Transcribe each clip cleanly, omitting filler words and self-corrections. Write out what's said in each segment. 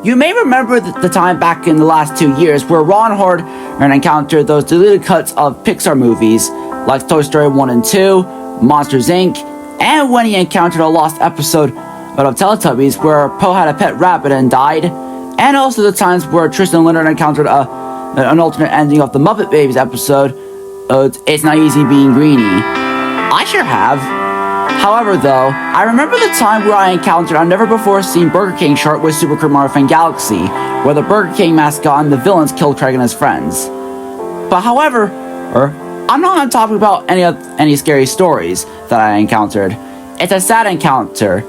You may remember the time back in the last 2 years where Ron Howard encountered those deleted cuts of Pixar movies like Toy Story 1 and 2, Monsters Inc., and when he encountered a lost episode of Teletubbies where Poe had a pet rabbit and died, and also the times where Tristan and Leonard encountered an alternate ending of the Muppet Babies episode, It's Not Easy Being Greenie. I sure have. However, though, I remember the time where I encountered a never-before-seen Burger King chart with Super Craig Mario Fan Galaxy, where the Burger King mascot and the villains killed Craig and his friends. But however, I'm not talking about any scary stories that I encountered. It's a sad encounter.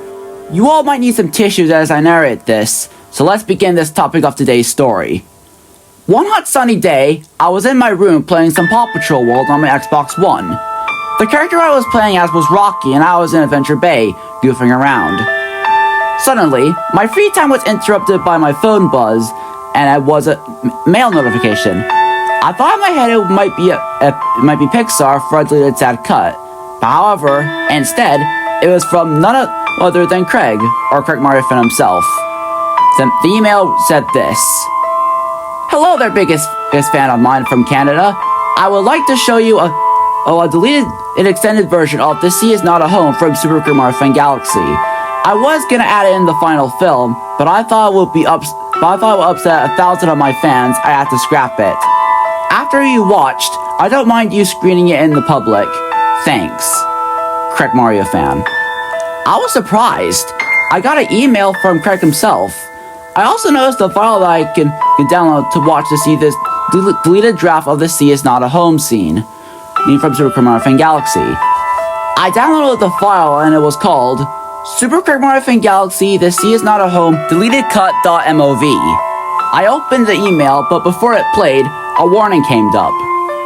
You all might need some tissues as I narrate this, so let's begin this topic of today's story. One hot sunny day, I was in my room playing some Paw Patrol World on my Xbox One. The character I was playing as was Rocky, and I was in Adventure Bay, goofing around. Suddenly, my free time was interrupted by my phone buzz, and it was a mail notification. I thought in my head it might be Pixar for a deleted sad cut, but however, instead, it was from none other than Craig, or Craig Mario Fan himself. The email said this: "Hello there, biggest fan of mine from Canada. I would like to show you a deleted and extended version of The Sea Is Not a Home from Super Craig Mario Fan Galaxy. I was gonna add it in the final film, but I thought it would upset 1,000 of my fans. I had to scrap it. After you watched, I don't mind you screening it in the public. Thanks, Craig Mario Fan." I was surprised. I got an email from Craig himself. I also noticed the file that I can download to watch to see this deleted draft of The Sea Is Not a Home scene from Super Craig Mario Fan Galaxy. I downloaded the file and it was called Super Craig Mario Fan Galaxy The Sea Is Not a Home Deleted Cut.mov. I opened the email, but before it played, a warning came up.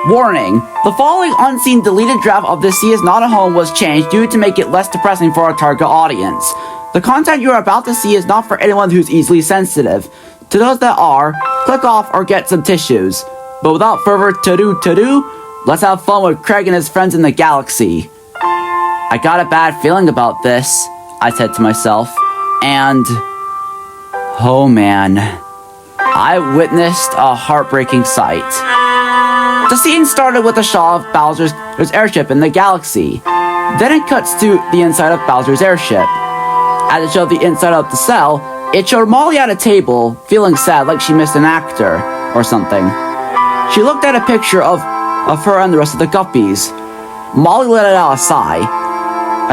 Warning: the following unseen deleted draft of The Sea Is Not a Home was changed due to make it less depressing for our target audience. The content you are about to see is not for anyone who's easily sensitive. To those that are, click off or get some tissues. But without further to-do, let's have fun with Craig and his friends in the galaxy. I got a bad feeling about this, I said to myself, and oh man, I witnessed a heartbreaking sight. The scene started with a shot of Bowser's airship in the galaxy. Then it cuts to the inside of Bowser's airship. As it showed the inside of the cell, it showed Molly at a table, feeling sad like she missed an actor or something. She looked at a picture of her and the rest of the Guppies. Molly let out a sigh,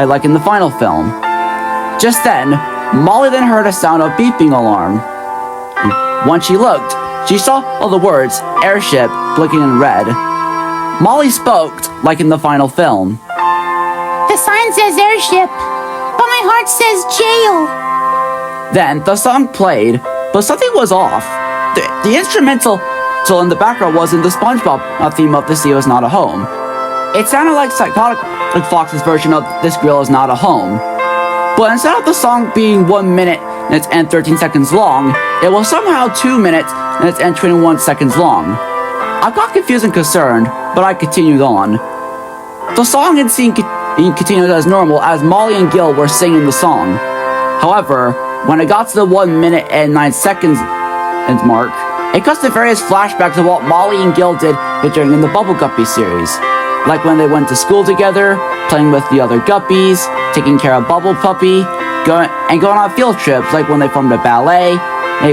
like in the final film. Just then, Molly then heard a sound of beeping alarm. When she looked, she saw all the words, airship, blinking in red. Molly spoke, like in the final film. "The sign says airship, but my heart says jail." Then the song played, but something was off. The instrumental in the background was in the SpongeBob theme of The Sea Was Not a Home. It sounded like Psychotic Fox's version of This Grill Is Not a Home. But instead of the song being 1 minute and 13 seconds long, it was somehow 2 minutes and 21 seconds long. I got confused and concerned, but I continued on. The song and scene continued as normal as Molly and Gil were singing the song. However, when it got to the 1 minute and 9 seconds mark, it cuts to various flashbacks of what Molly and Gil did during the Bubble Guppy series. Like when they went to school together, playing with the other Guppies, taking care of Bubble Puppy, going on field trips like when they formed a ballet,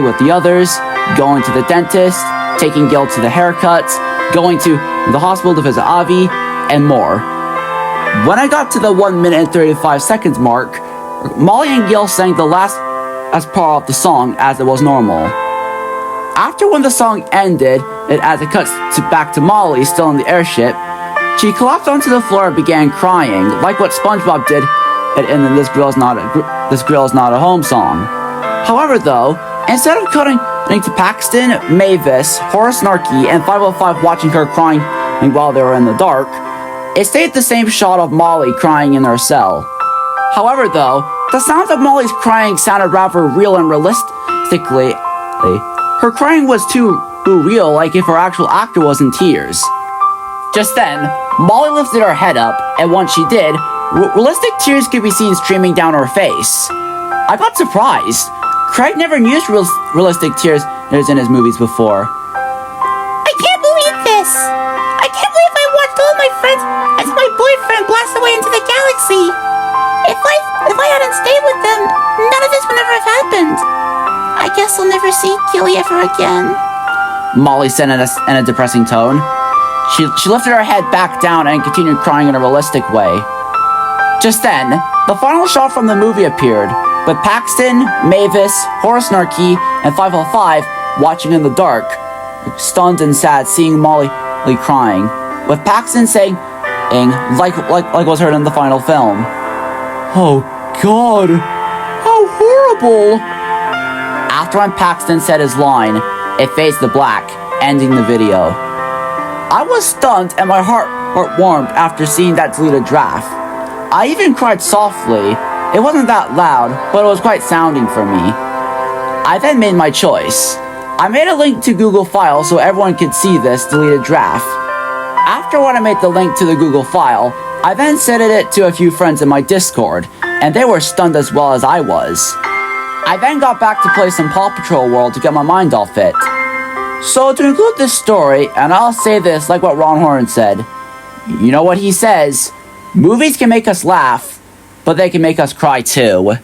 with the others, going to the dentist, taking Gil to the haircuts, going to the hospital to visit Avi, and more. When I got to the 1 minute and 35 seconds mark, Molly and Gil sang the last part of the song as it was normal. After when the song ended, and as it cuts back to Molly still in the airship, she collapsed onto the floor and began crying, like what SpongeBob did in the This Grill Is Not a Home song. However though, instead of cutting to Paxton, Mavis, Horace Snarky, and 505 watching her crying while they were in the dark, it stayed the same shot of Molly crying in her cell. However though, the sounds of Molly's crying sounded rather real and realistically. Her crying was too real, like if her actual actor was in tears. Just then, Molly lifted her head up, and once she did, realistic tears could be seen streaming down her face. I got surprised. Craig never used realistic tears in his movies before. I can't believe this. I can't believe I watched all my friends as my boyfriend blast away into the galaxy. If I hadn't stayed with them, none of this would never have happened. I guess I'll never see Gilly ever again. Molly said in a depressing tone. She lifted her head back down and continued crying in a realistic way. Just then, the final shot from the movie appeared, with Paxton, Mavis, Horace Narkey, and 505 watching in the dark, stunned and sad seeing Molly crying, with Paxton saying, like was heard in the final film, "Oh God, how horrible!" After when Paxton said his line, it fades to black, ending the video. I was stunned and my heart warmed after seeing that deleted draft. I even cried softly. It wasn't that loud, but it was quite sounding for me. I then made my choice. I made a link to Google Files so everyone could see this deleted draft. After when I made the link to the Google file, I then sent it to a few friends in my Discord, and they were stunned as well as I was. I then got back to play some Paw Patrol World to get my mind off it. So to include this story, and I'll say this like what Ron Horn said, you know what he says, movies can make us laugh, but they can make us cry too.